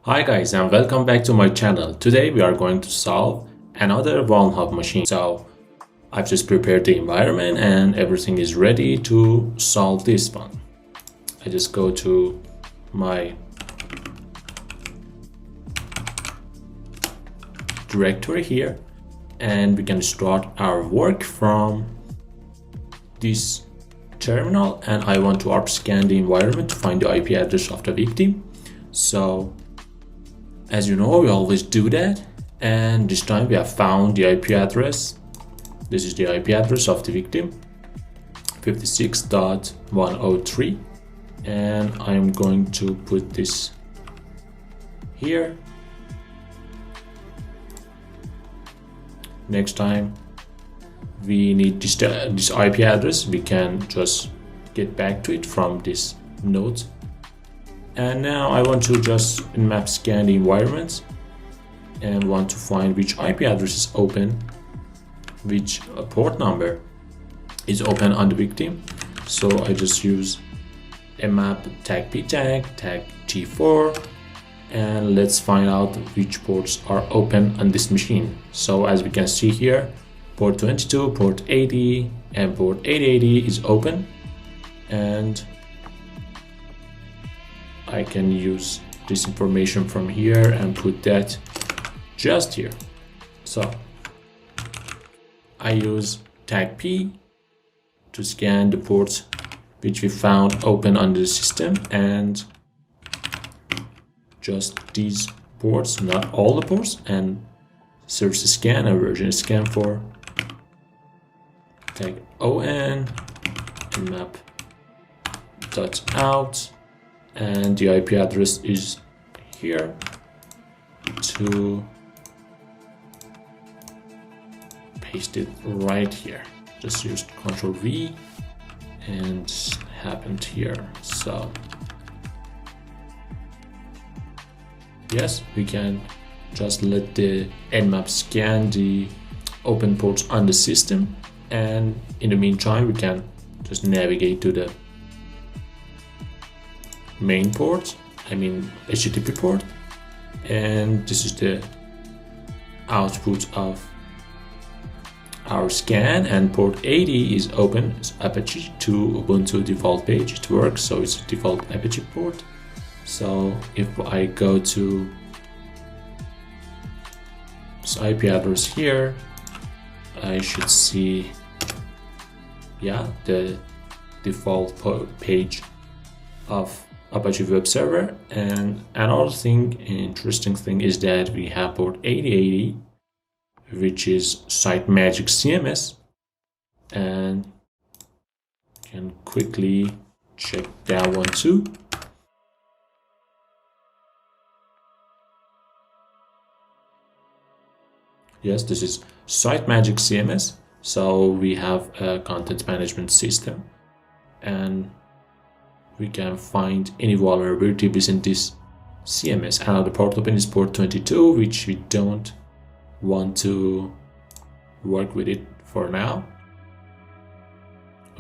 Hi guys and welcome back to my channel. Today we are going to solve another Vulnhub machine. So I've just prepared the environment and everything is ready to solve this one. I just go to my directory here and we can start our work from this terminal, and I want to ARP scan the environment to find the IP address of the victim. So as you know, we always do that, and this time we have found the IP address. This is the IP address of the victim, 56.103, and I'm going to put this here. Next time we need this IP address, we can just get back to it from this node. And now I want to just map scan the environment and want to find which IP address is open, which port number is open on the victim. So I just use a map tag p tag t4, and let's find out which ports are open on this machine. So as we can see here, port 22, port 80 and port 880 is open, and I can use this information from here and put that just here. So I use tag P to scan the ports which we found open on the system, and just these ports, not all the ports, and service scan and version scan for tag on and map dot out, and the IP address is here to paste it right here. Just used Ctrl V and happened here. So yes, we can just let the nmap scan the open ports on the system, and in the meantime we can just navigate to the main port, HTTP port, and this is the output of our scan, and port 80 is open. It's Apache to Ubuntu default page. It works, so it's a default Apache port. So if I go to this IP address here, I should see the default page of Apache web server. And another interesting thing is that we have port 8080, which is Site Magic CMS, and can quickly check that one too. Yes, this is Site Magic CMS. So we have a content management system, and we can find any vulnerability within this CMS. Another port open is port 22, which we don't want to work with it for now.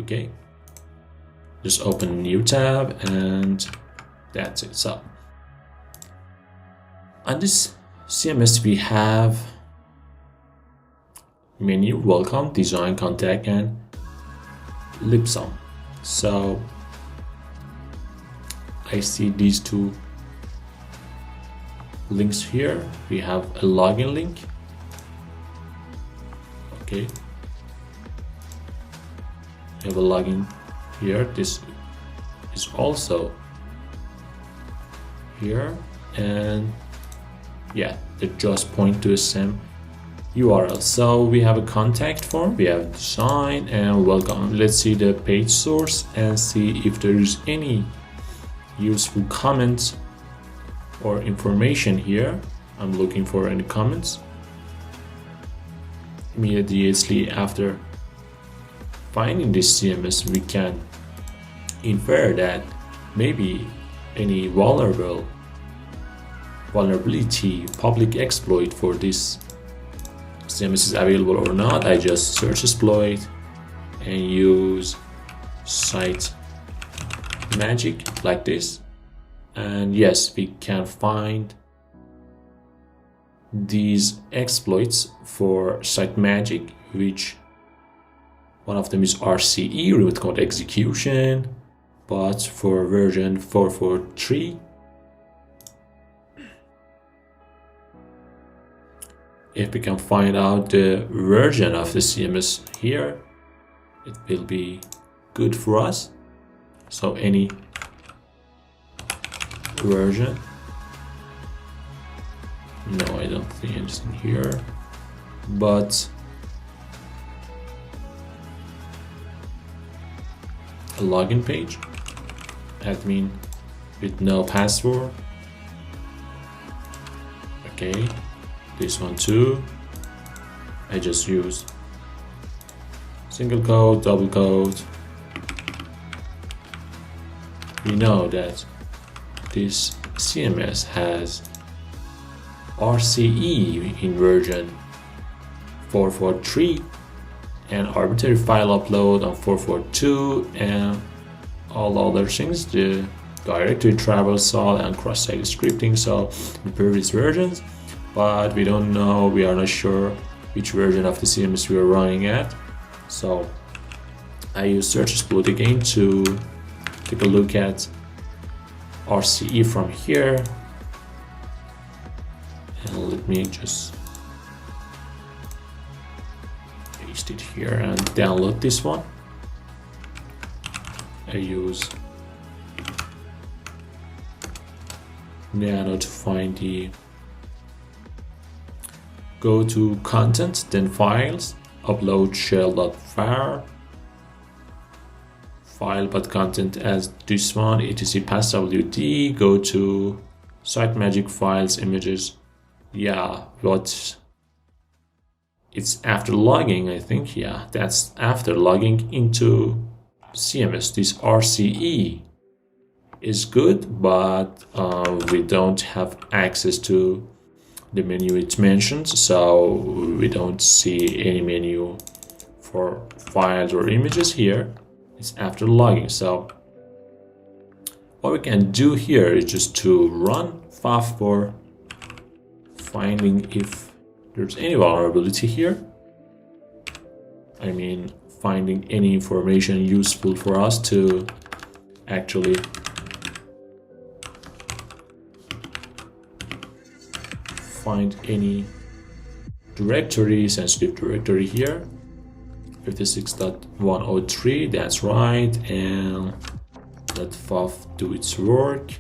Okay, just open a new tab and that's it. So on this CMS we have menu, welcome, design, contact, and lipsum. So I see these two links here. We have a login link. Okay, we have a login here. This is also here, and yeah, they just point to the same URL. So we have a contact form, we have design and welcome. Let's see the page source and see if there is any useful comments or information here. I'm looking for any comments. Immediately after finding this CMS, we can infer that maybe any vulnerability, public exploit for this CMS is available or not. I just search exploit and use Site Magic like this, and yes, we can find these exploits for site magic, which one of them is RCE, root code execution, but for version 443. If we can find out the version of the CMS here, it will be good for us. So any version. No, I don't think anything here, but a login page, admin with no password. Okay, this one too. I just use single quote, double quote. We know that this CMS has RCE in version 443 and arbitrary file upload on 442 and all other things, the directory traversal and cross-site scripting, so in previous versions, but we don't know, we are not sure which version of the CMS we are running at. So I use search exploit again to take a look at RCE from here. And let me just paste it here and download this one. I use Nano to find the go to content, then files, upload shell.var, file but content as this one, etc passwd, go to site magic files, images. Yeah, but it's after logging, I think. Yeah, that's after logging into CMS. This RCE is good, but we don't have access to the menu it mentions, so we don't see any menu for files or images here. It's after logging. So what we can do here is just to run faf for finding if there's any vulnerability here. I mean, finding any information useful for us to actually find any directory, sensitive directory here. 56.103, that's right, and let faf do its work.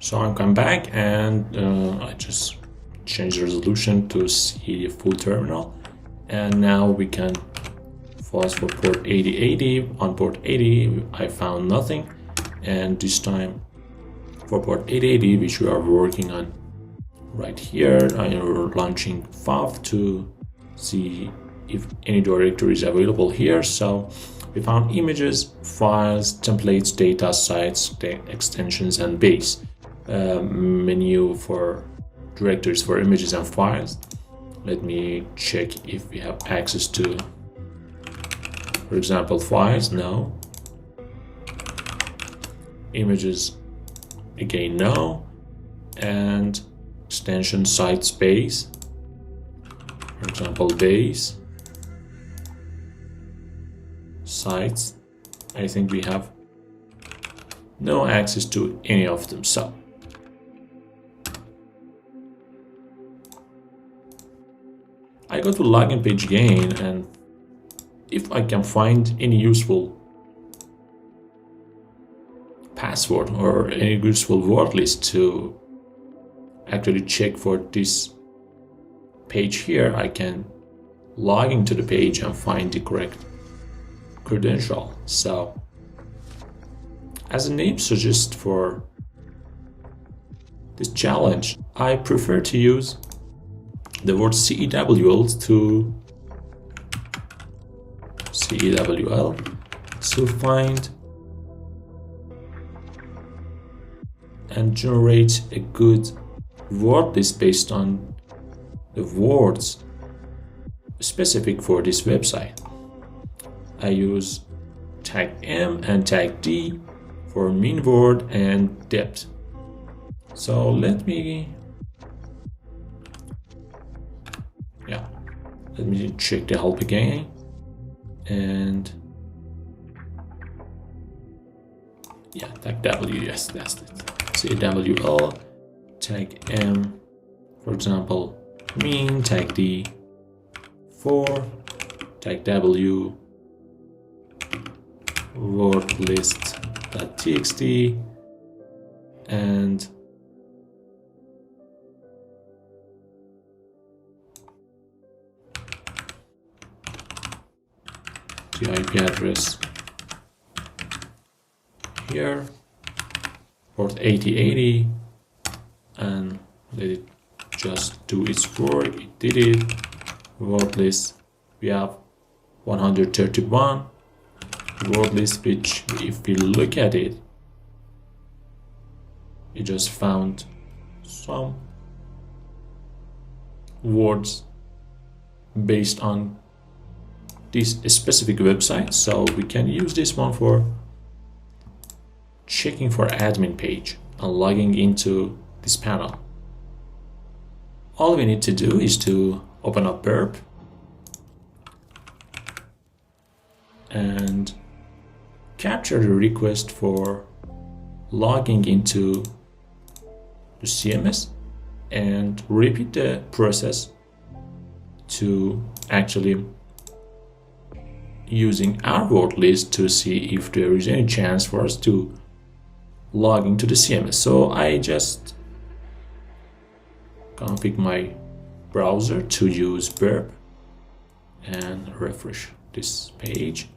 So I'm come back and I just change the resolution to see the full terminal, and now we can fast for port 8080. On port 80 I found nothing, and this time for port 8080, which we are working on right here, I am launching faf to see if any directory is available here. So we found images, files, templates, data, sites, extensions, and base. Menu for directories for images and files. Let me check if we have access to, for example, files. No. Images, again, no. And extension, sites, base. For example, base, sites. I think we have no access to any of them. So I go to login page again, and if I can find any useful password or any useful word list to actually check for this page here, I can log into the page and find the correct credential. So as the name suggests for this challenge, I prefer to use the word CEWL to find and generate a good word list based on the words specific for this website. I use tag M and tag D for mean word and depth. So let me Let me check the help again. And yeah, tag W, yes, that's it. CEWL, tag M, for example, mean, tag D, 4, tag W, word list.txt, and the IP address here, port 8080, and let it just do its work. It did it. Word list, we have 131 word list, which if we look at it, it just found some words based on this specific website. So we can use this one for checking for admin page and logging into this panel. All we need to do is to open up Burp and capture the request for logging into the CMS and repeat the process to actually using our word list to see if there is any chance for us to log into the CMS. So I just config my browser to use Burp and refresh this page.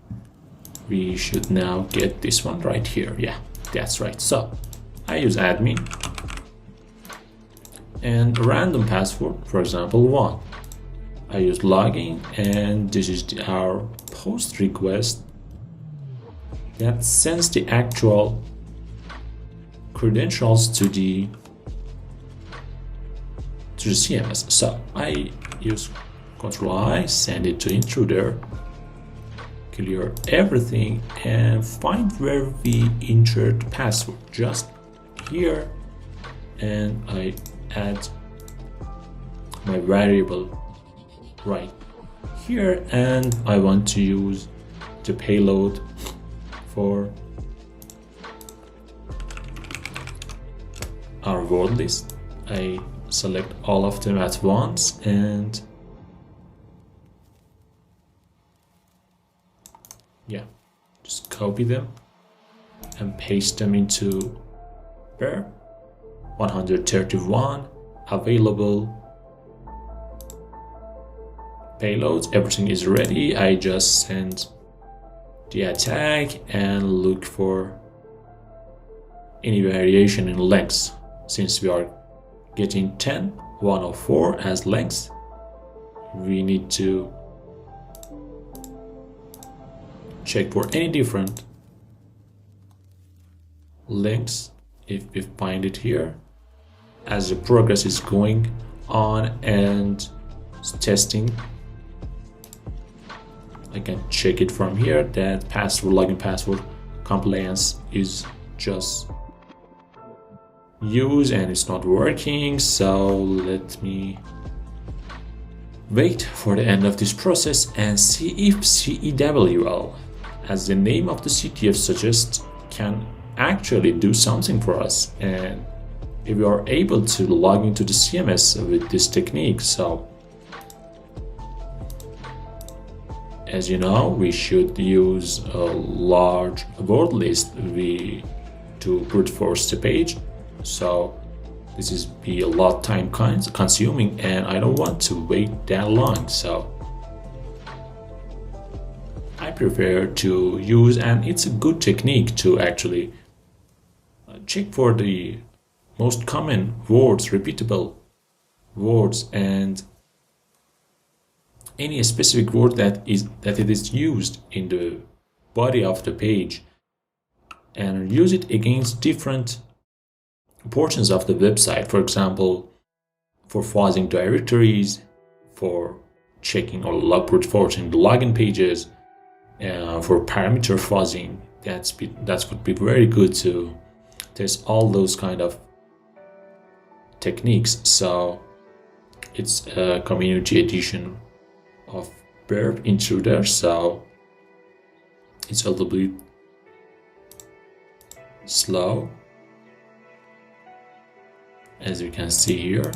We should now get this one right here. Yeah, that's right. So I use admin and random password, for example 1. I use login, and this is our post request that sends the actual credentials to the CMS. So I use Control I, send it to intruder, clear everything, and find where we entered password, just here, and I add my variable right here, and I want to use the payload for our word list. I select all of them at once and yeah, just copy them and paste them into Burp. 131 available payloads, everything is ready. I just send the attack and look for any variation in lengths. Since we are getting 104 as length, we need to check for any different lengths. If we find it here, as the progress is going on and testing, I can check it from here that password, login password compliance is just used and it's not working. So let me wait for the end of this process and see if CEWL, as the name of the CTF suggests, can actually do something for us, and if we are able to log into the CMS with this technique. So as you know, we should use a large word list to brute force the page. So this is be a lot time consuming, and I don't want to wait that long. So I prefer to use, and it's a good technique to actually check for the most common words, repeatable words, and any specific word that it is used in the body of the page, and use it against different portions of the website. For example, for fuzzing directories, for checking or brute forcing the login pages, for parameter fuzzing. That would be very good to test all those kind of techniques. So it's a community edition of burp intruder, so it's a little bit slow, as you can see here,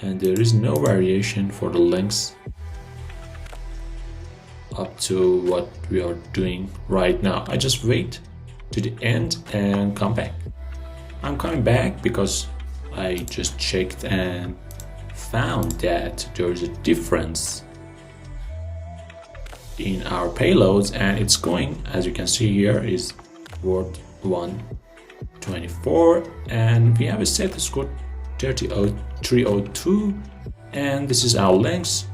and there is no variation for the length up to what we are doing right now. I just wait to the end and come back. I'm coming back because I just checked and found that there is a difference in our payloads, and it's going, as you can see here, is word 124, and we have a set score 302, and this is our length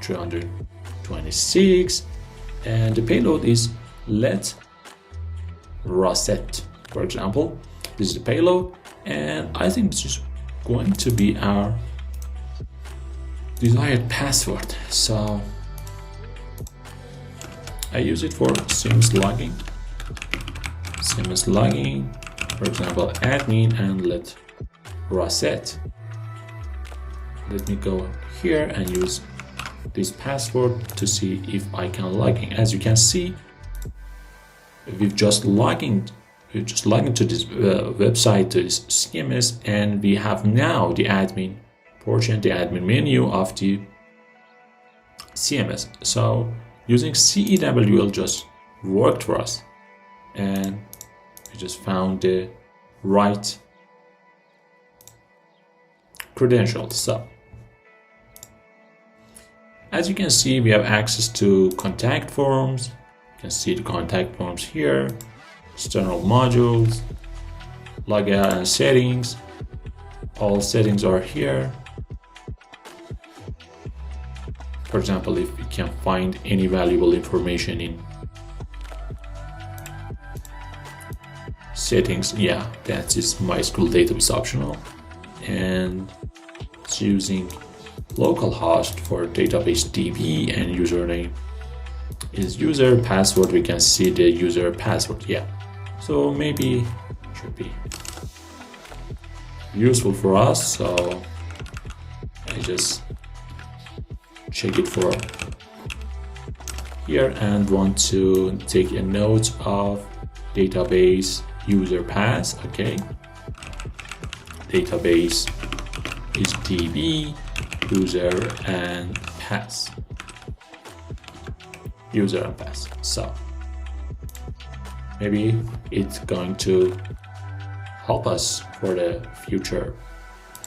326, and the payload is let reset, for example. This is the payload, and I think this is going to be our desired password. So I use it for seamless logging. Seamless logging, for example, admin and let reset. Let me go here and use this password to see if I can log in. As you can see, we've just logged into this website, to this CMS, and we have now the admin portion, the admin menu of the CMS. So using CEWL just worked for us, and we just found the right credentials. So as you can see, we have access to contact forms. You can see the contact forms here, external modules, logout and settings. All settings are here. For example, if we can find any valuable information in settings, yeah, that is MySQL database optional, and it's using localhost for database DB, and username is user, password, we can see the user password. Yeah, so maybe should be useful for us. So I just check it for here and want to take a note of database user pass. Okay, database is DB user and pass, user and pass. So maybe it's going to help us for the future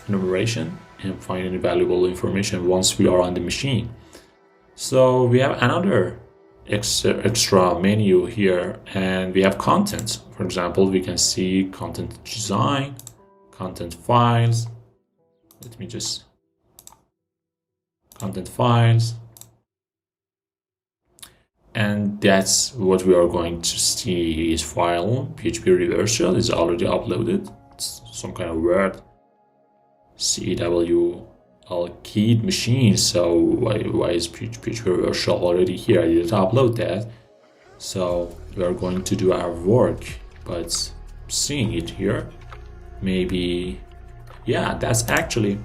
enumeration and find any valuable information once we are on the machine. So we have another extra menu here, and we have content. For example, we can see content design, content files. Let me just content files, and that's what we are going to see. Is file PHP reversal is already uploaded. It's some kind of word CEWL keyed machine, so why is PHP reversal already here? I didn't upload that. So we are going to do our work, but seeing it here, maybe, yeah, that's actually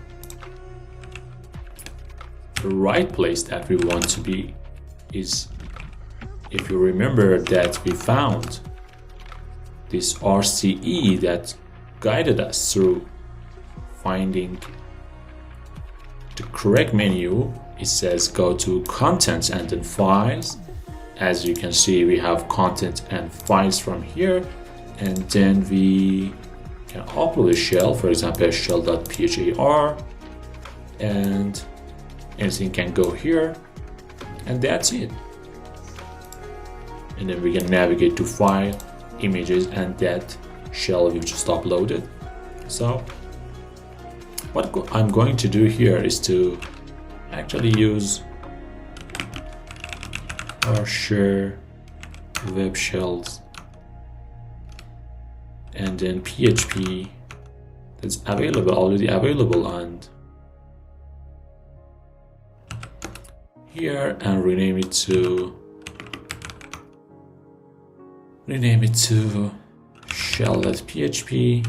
the right place that we want to be. Is, if you remember that we found this RCE that guided us through finding the correct menu. It says go to contents and then files. As you can see, we have content and files from here, and then we can upload a shell, for example shell.phar, and anything can go here, and that's it. And then we can navigate to file, images, and that shell we just uploaded. So what I'm going to do here is to actually use our share web shells and then PHP that's already available on here, and rename it to shell.php,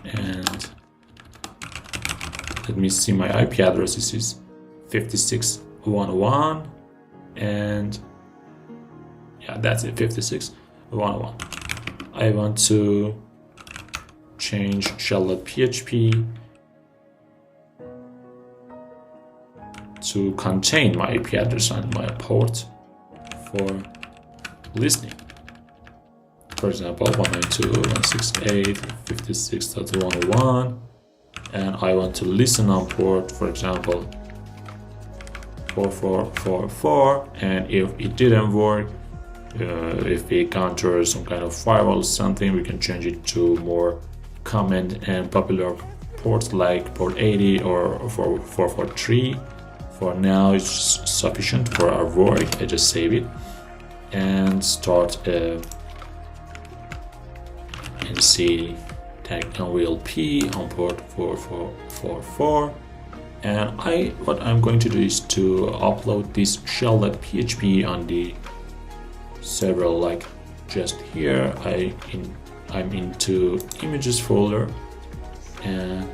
and let me see my IP address. This is 56.101, and yeah, that's it, 56.101. I want to change shell.php to contain my IP address and my port for listening. For example, 192.168.56.101, and I want to listen on port, for example, 4444, and if it didn't work, if we encounter some kind of firewall or something, we can change it to more common and popular ports like port 80 or 443. For now, it's sufficient for our work. I just save it and start nc tag nvlp on port 4444. And what I'm going to do is to upload this shell.php on the server, like just here. I'm into images folder, and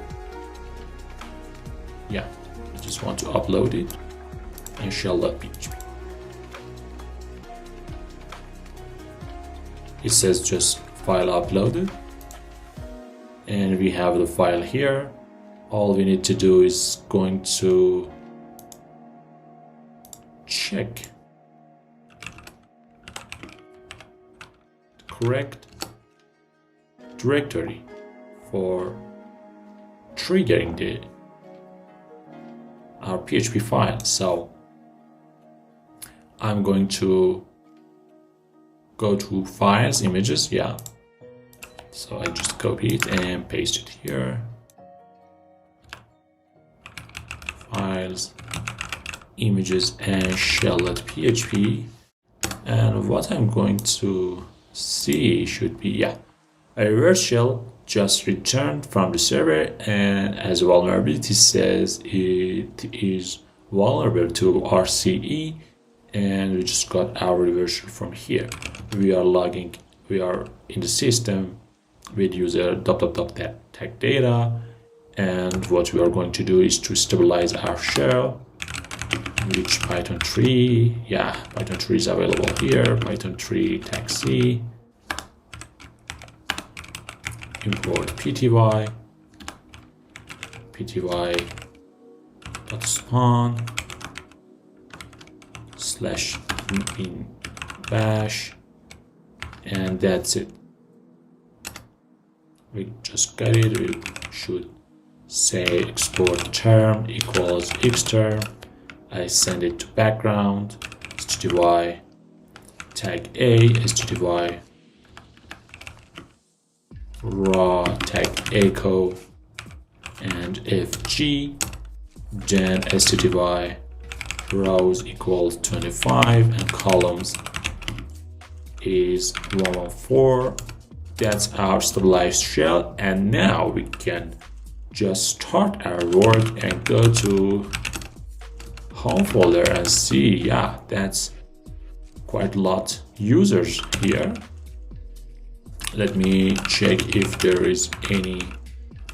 yeah, I just want to upload it in shell.php. It says just file uploaded, and we have the file here. All we need to do is going to check the correct directory for triggering our PHP file. So I'm going to go to files, images, yeah. So I just copy it and paste it here. Files, images, and shell.php. And what I'm going to see should be, yeah, a reverse shell just returned from the server, and as vulnerability says, it is vulnerable to RCE, and we just got our reverse shell from here. We are in the system with user tag data, and what we are going to do is to stabilize our shell, which Python 3, yeah, Python 3 is available here, Python 3 tag C, import pty spawn / in bash, and that's it. We just got it. We should say export term equals xterm. I send it to background, stdy tag a, stdy raw tag echo, and fg, then stdy rows equals 25 and columns is 114. That's our stabilized shell, and now we can just start our work and go to home folder and see, yeah, that's quite a lot users here. Let me check if there is any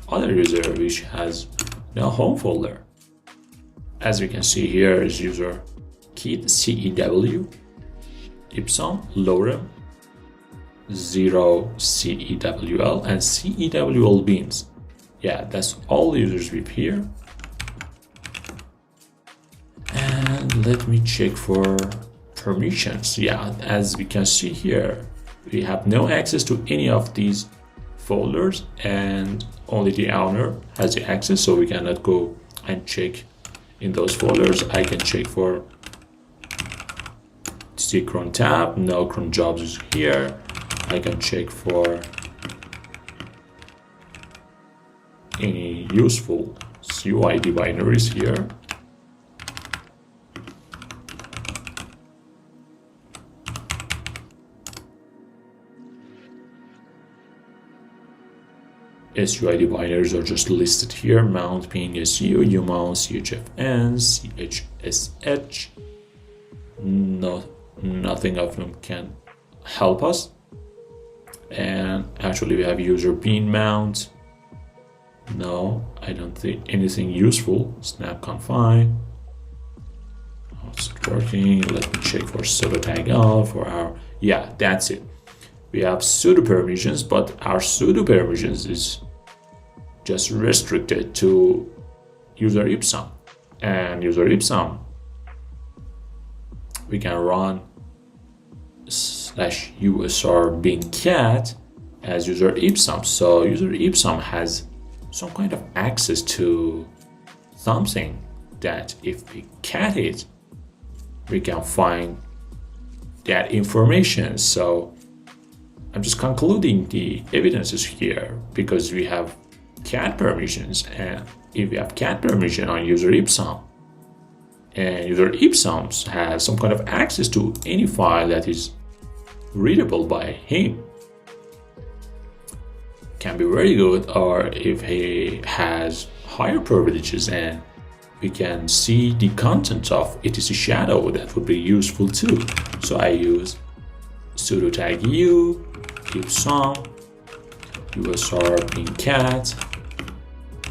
other user which has no home folder. As we can see here is user kit CEWL, Ipsum, Lorem, 0 CEWL, and CEWL beans. Yeah, that's all users with here. And let me check for permissions. Yeah, as we can see here, we have no access to any of these folders, and only the owner has the access, so we cannot go and check in those folders. I can check for C cron tab, no cron jobs is here. I can check for any useful CUID binaries here. SUID binaries are just listed here: mount, ping, SU, umount, CHFN, CHSH. Nothing of them can help us. And actually we have user bean mount. No, I don't think anything useful. Snap confine. working. Let me check for sudo tag all for our, yeah, that's it. We have sudo permissions, but our sudo permissions is just restricted to user ipsum, and user ipsum we can run /usr bin cat as user ipsum. So user ipsum has some kind of access to something that if we cat it, we can find that information. So I'm just concluding the evidences here because we have cat permissions, and if we have cat permission on user ipsum, and user ipsum has some kind of access to any file that is readable by him, can be very good. Or if he has higher privileges and we can see the content of etc shadow, that would be useful too. So I use sudo tag u ipsum usr bin cat,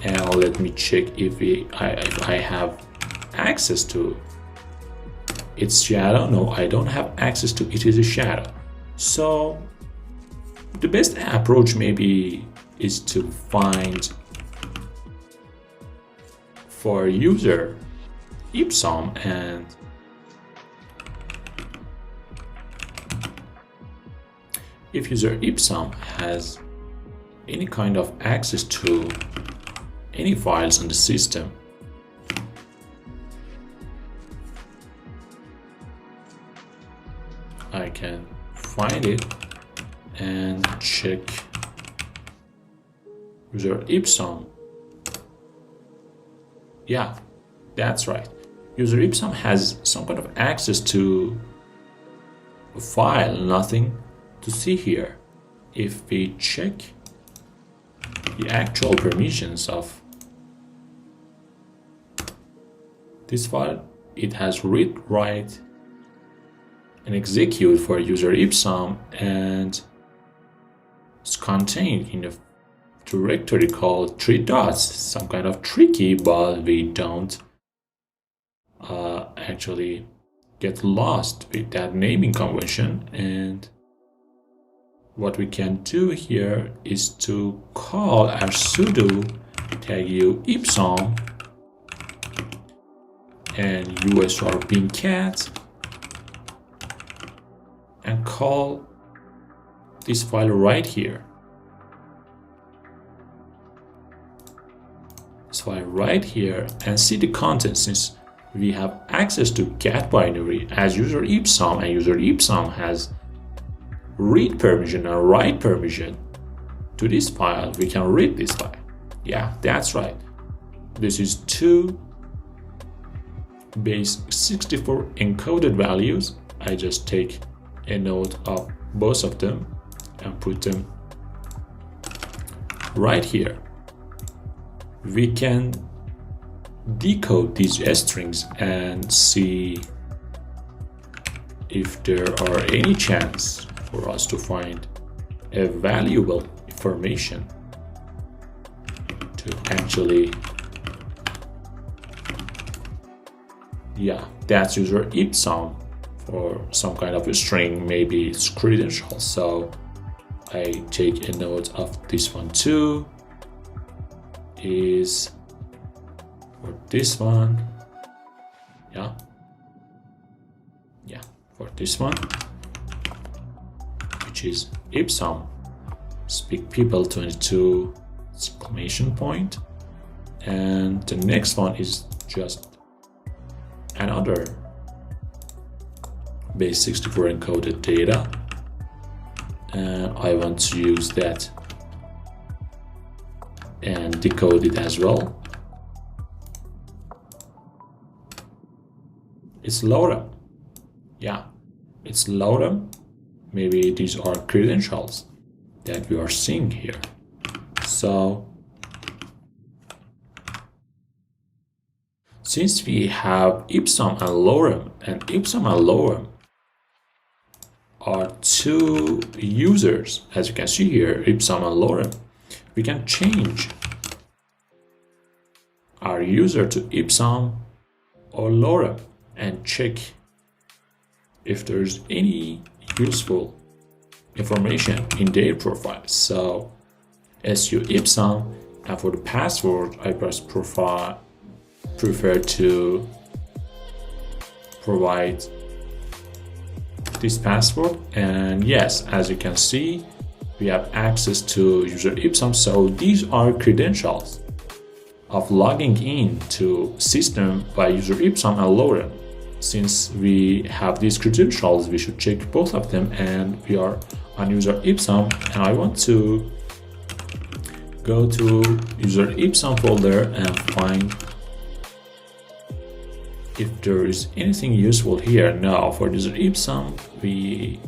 and let me check if I have access to its shadow. No, I don't have access to it is a shadow. So the best approach maybe is to find for user ipsum, and if user ipsum has any kind of access to any files in the system, I can find it and check user ipsum. Yeah, that's right. User ipsum has some kind of access to a file, nothing to see here. If we check the actual permissions of this file, it has read, write, and execute for user ipsum, and it's contained in a directory called 3 dots, some kind of tricky, but we don't actually get lost with that naming convention. And what we can do here is to call our sudo tag u ipsum and usr bin cat, and call this file right here. This file right here, and see the content. Since we have access to cat binary as user ipsum, and user ipsum has read permission and write permission to this file, we can read this file. Yeah, that's right. This is 2 base 64 encoded values. I just take a note of both of them and put them right here. We can decode these strings and see if there are any chance for us to find a valuable information to actually, yeah, that's user ipsum for some kind of a string, maybe it's credential. So I take a note of this one too, is for this one, yeah, for this one, which is ipsum speak people 22 exclamation point, and the next one is just another base 64 encoded data, and I want to use that and decode it as well. It's lorem. Yeah, it's lorem. Maybe these are credentials that we are seeing here. So since we have ipsum and lorem, and ipsum and lorem are 2 users, as you can see here, ipsum and lorem, we can change our user to ipsum or lorem and check if there's any useful information in their profile. So SU Ipsum, and for the password, I just prefer to provide this password. And yes, as you can see, we have access to user Ipsum. So these are credentials of logging in to system by user Ipsum and Lorem. Since we have these credentials, we should check both of them, and we are on user Ipsum, and I want to go to user Ipsum folder and find if there is anything useful here. Now for user Ipsum, we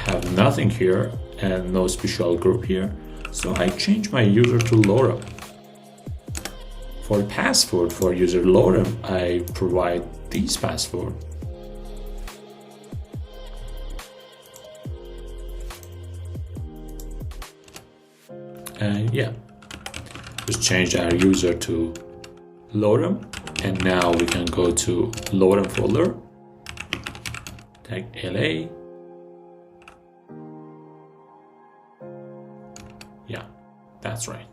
have nothing here and no special group here. So I change my user to Lorem. For password for user Lorem, I provide this password. And yeah, just change our user to Lorem, and now we can go to Lorem folder, tag LA. Yeah, that's right.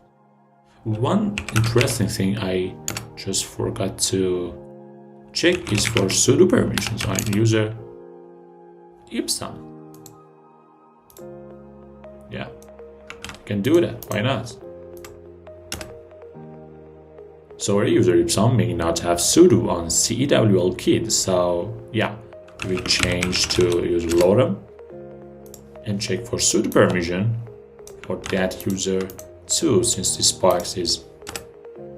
One interesting thing I just forgot to check is for sudo permissions on user Ipsum. Yeah, you can do that. Why not? So our user Ipsum may not have sudo on CEWL kit. So yeah, we change to user Lorem and check for sudo permission for that user too, since this box is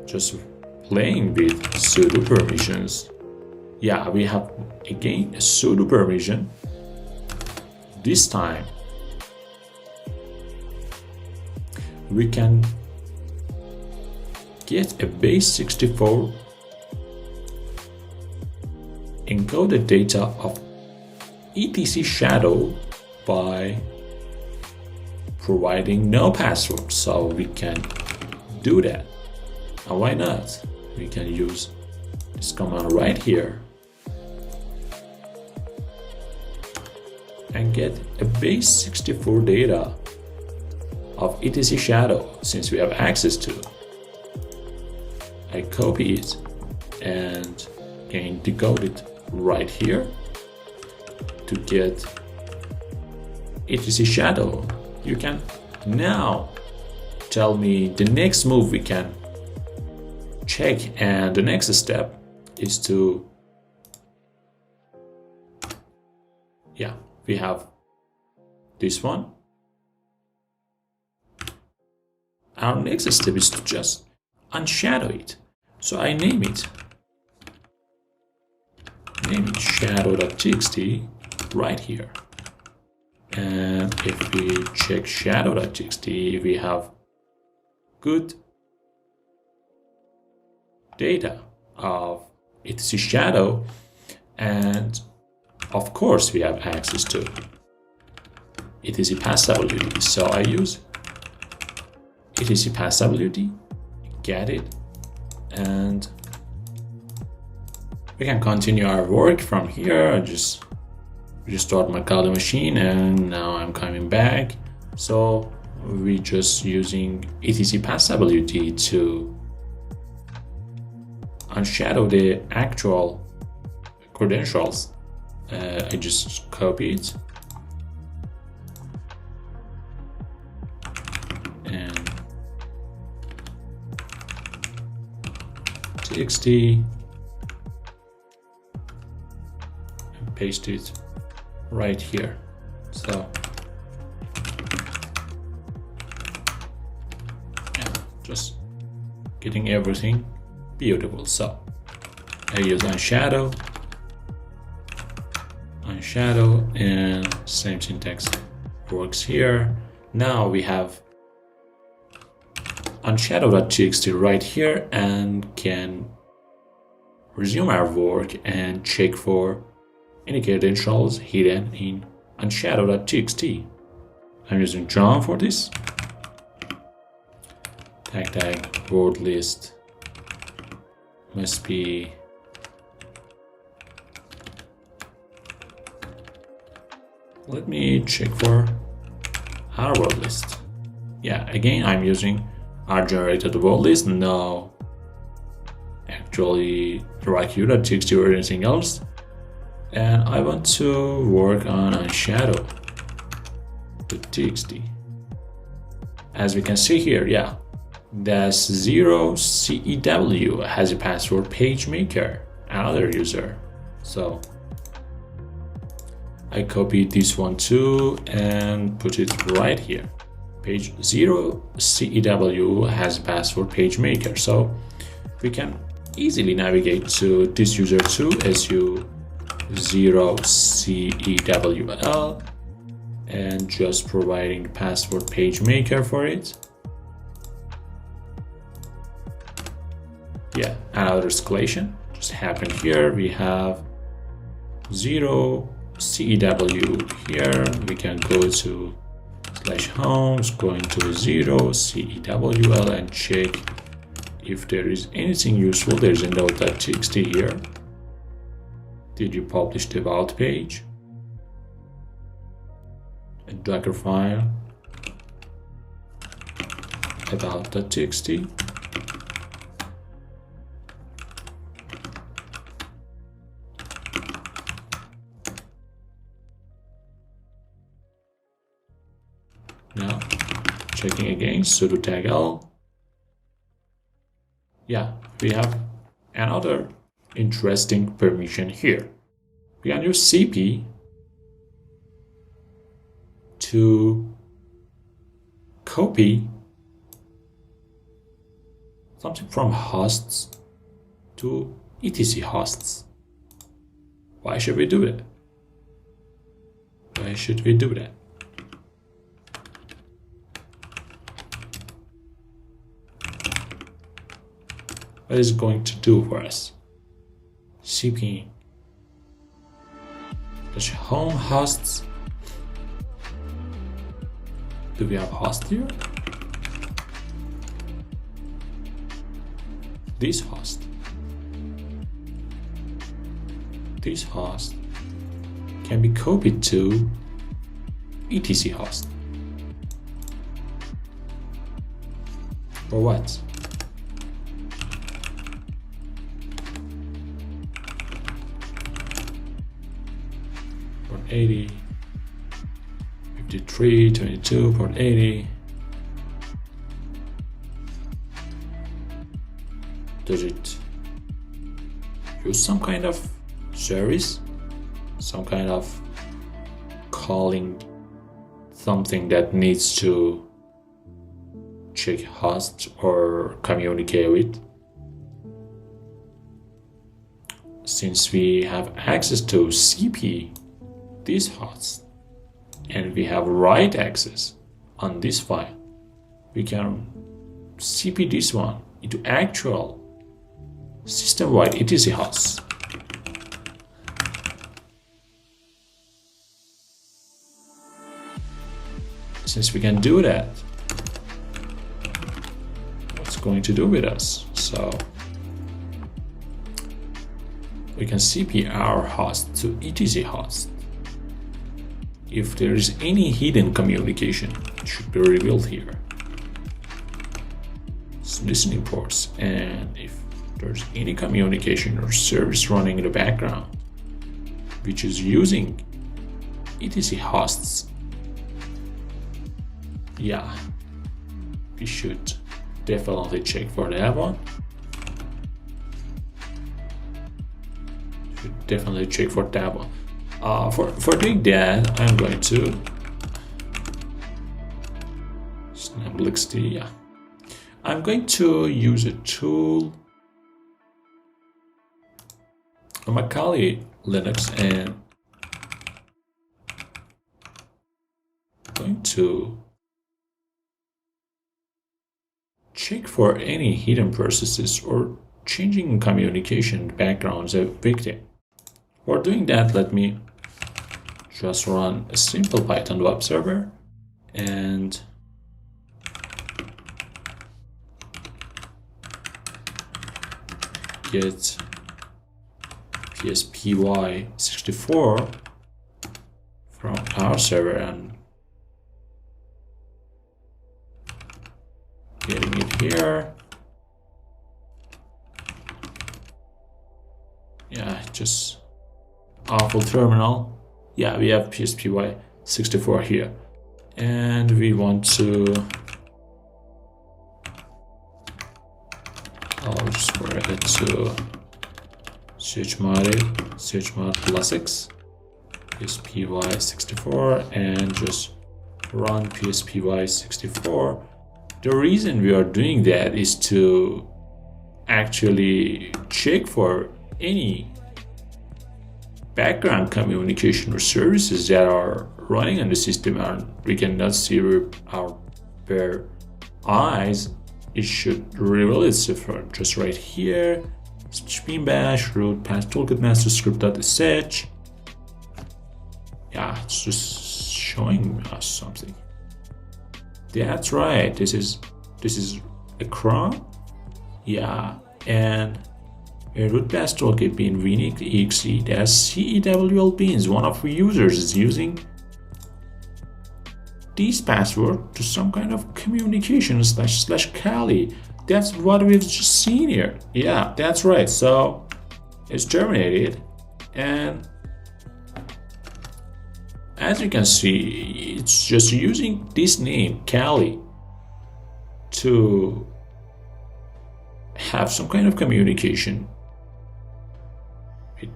just playing with sudo permissions. Yeah, we have again a sudo permission. This time we can get a base64 encoded data of etc shadow by providing no password. So we can do that. And why not? We can use this command right here and get a base64 data of etc shadow since we have access to it. I copy it and can decode it right here to get etc shadow. You can now tell me the next move we can check, and the next step is to, yeah, we have this one. Our next step is to just unshadow it. So I name it shadow.txt right here. And if we check shadow.txt, we have good data of etc shadow, and of course we have access to etc passwd. So I use etc passwd, get it, and we can continue our work from here. I just restart my Kali machine, and now I'm coming back. So we just using etc passwd to unshadow the actual credentials. I just copy it and txt and paste it right here. So yeah, just getting everything beautiful. So I use unshadow, and same syntax works here. Now we have unshadow.txt right here and can resume our work and check for any credentials hidden in unshadow.txt. I'm using John for this. Tag word list must be let me check for our word list. Yeah, again, I'm using our generated word list. No, actually, TXT or anything else. And I want to work on shadow the TXT. As we can see here, yeah, the 0 CEW has a password PageMaker, another user. So I copied this one too and put it right here. Page 0 CEW has password PageMaker. So we can easily navigate to this user too, SU 0 CEWL, and just providing the password PageMaker for it. Yeah, another escalation just happened here. We have 0 CEW here. We can go to /homes, going to 0 CEWL and check if there is anything useful. There's a note.txt here. Did you publish the about page? A Docker file about.txt. Now checking again, sudo tag l. Yeah, we have another interesting permission here. We can use cp to copy something from hosts to etc hosts. Why should we do that? Why should we do that? What is it going to do for us? cp home hosts. Do we have host here? This host can be copied to etc host. For what? Port 80, 53, 22, port 80. Does it use some kind of service? Some kind of calling something that needs to check host or communicate with? Since we have access to cp this host and we have write access on this file, we can cp this one into actual system-wide etc hosts. Since we can do that, what's going to do with us? So we can cp our host to etc host. If there is any hidden communication, it should be revealed here. It's listening ports, and if there's any communication or service running in the background which is using etc hosts, yeah, we should definitely check for that one. Should definitely check for that one. For doing that, I'm going to snap-lxt. Yeah, I'm going to use a tool on my Kali Linux, and I'm going to check for any hidden processes or changing communication backgrounds of victim. For doing that, let me just run a simple Python web server and get pspy64 from our server and getting it here. Yeah, just awful terminal. Yeah, we have PSPY64 here, and we want to I'll just forward it to chmod plus x PSPY64 and just run PSPY64. The reason we are doing that is to actually check for any background communication or services that are running on the system and we cannot see with our bare eyes. It should reveal itself just right here. Spin bash root path toolkit master script.sh. Yeah, it's just showing us something. That's right. This is a cron. Yeah, and a root path toolkit being exe. That's CEWL beans. One of the users is using this password to some kind of communication / Kali. That's what we've just seen here. Yeah, that's right. So it's terminated, and as you can see, it's just using this name Kali to have some kind of communication with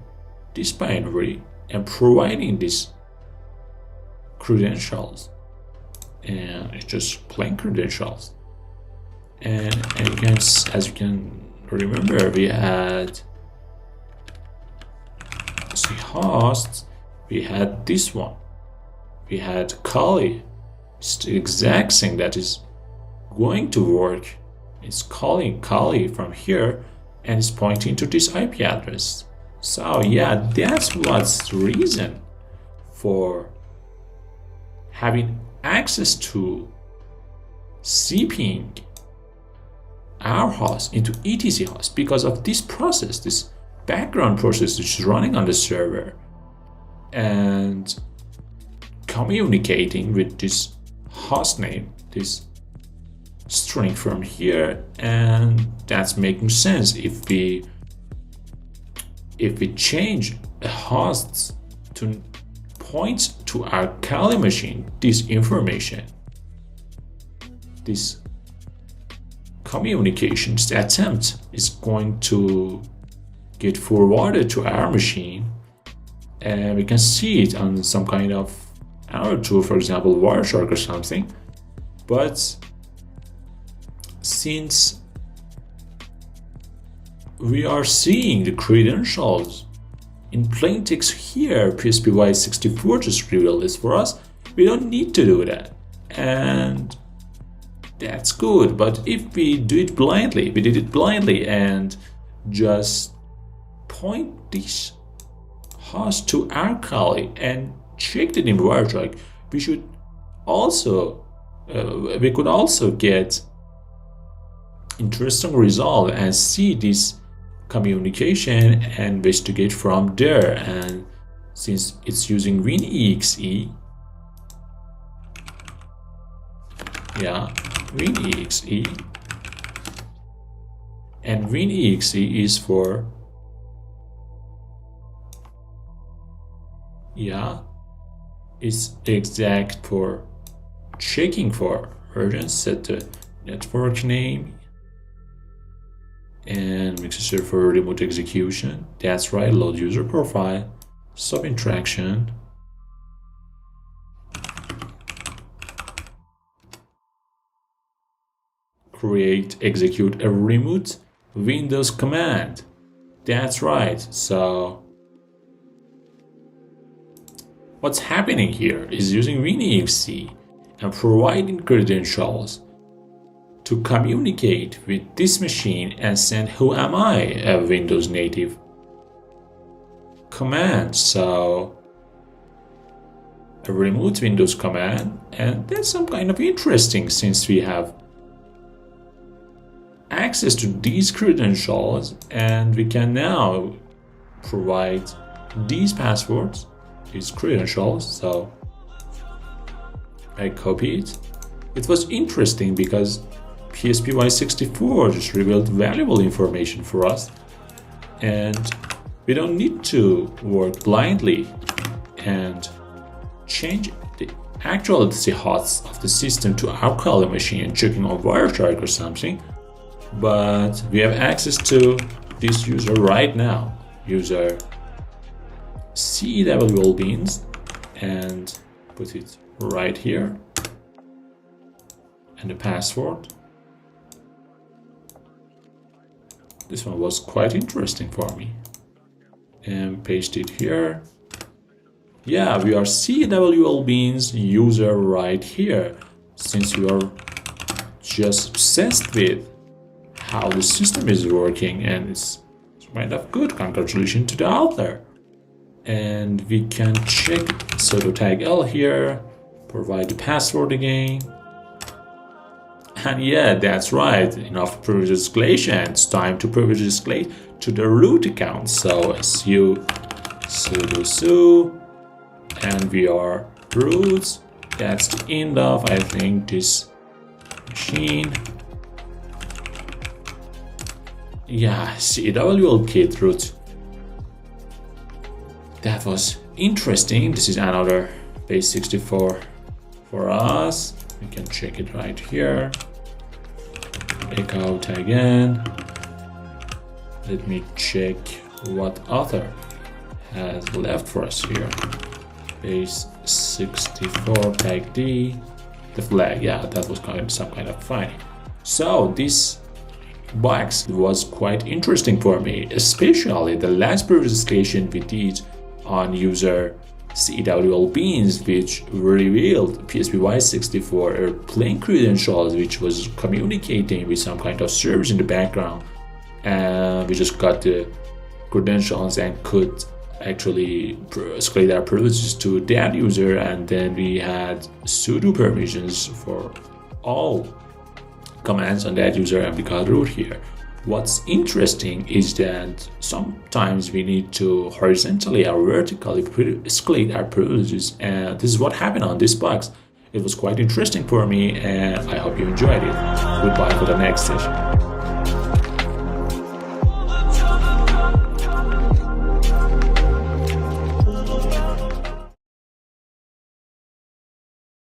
this binary and providing these credentials. And it's just plain credentials. And as you can remember, we had hosts, we had this one, we had Kali. It's the exact thing that is going to work. It's calling Kali from here and it's pointing to this IP address. So yeah, that's what's the reason for having access to CPing our host into etc host, because of this process, this background process which is running on the server and communicating with this host name, this string from here. And that's making sense if we change a host to point to our Kali machine, this information, this communication, this attempt is going to get forwarded to our machine, and we can see it on some kind of another tool, for example Wireshark or something. But since we are seeing the credentials in plain text here, PSPY64 just revealed this for us, we don't need to do that, and that's good. But if we do it blindly, we did it blindly and just point this host to our Kali and checked it in Wireshark, we should also we could also get interesting result and see this communication and investigate from there. And since it's using WinExe, yeah, WinExe, and WinExe is for, yeah, it's exact for checking for version, set the network name, and make sure for remote execution. That's right, load user profile, stop interaction, execute a remote Windows command. That's right. So what's happening here is using WinExe and providing credentials to communicate with this machine and send who am I, a Windows native command. So a remote Windows command, and that's some kind of interesting since we have access to these credentials and we can now provide these passwords his credentials, so I copy it. It was interesting because PSPY64 just revealed valuable information for us, and we don't need to work blindly and change the actual hots of the system to our color machine checking on Wireshark or something, but we have access to this user right now, user CEWL beans, and put it right here, and the password. This one was quite interesting for me, and paste it here. Yeah, we are CEWL beans user right here, since we are just obsessed with how the system is working, and it's kind of good. Congratulations to the author. And we can check sudo tag L here, provide the password again. And yeah, that's right, enough privilege escalation. It's time to privilege escalate to the root account. So su sudo su, and we are root. That's the end of, I think, this machine. Yeah, CEWL kit root. That was interesting. This is another base 64 for us. We can check it right here. Echo tag in. Let me check what author has left for us here. Base 64 tag D. The flag, yeah, that was some kind of finding. So this box was quite interesting for me, especially the last privilege escalation we did on user CEWL beans, which revealed PSPY64 airplane credentials, which was communicating with some kind of service in the background, and we just got the credentials and could actually escalate our privileges to that user, and then we had sudo permissions for all commands on that user, and we got root here. What's interesting is that sometimes we need to horizontally or vertically escalate our privileges, and this is what happened on this box. It was quite interesting for me, and I hope you enjoyed it. Goodbye for the next session.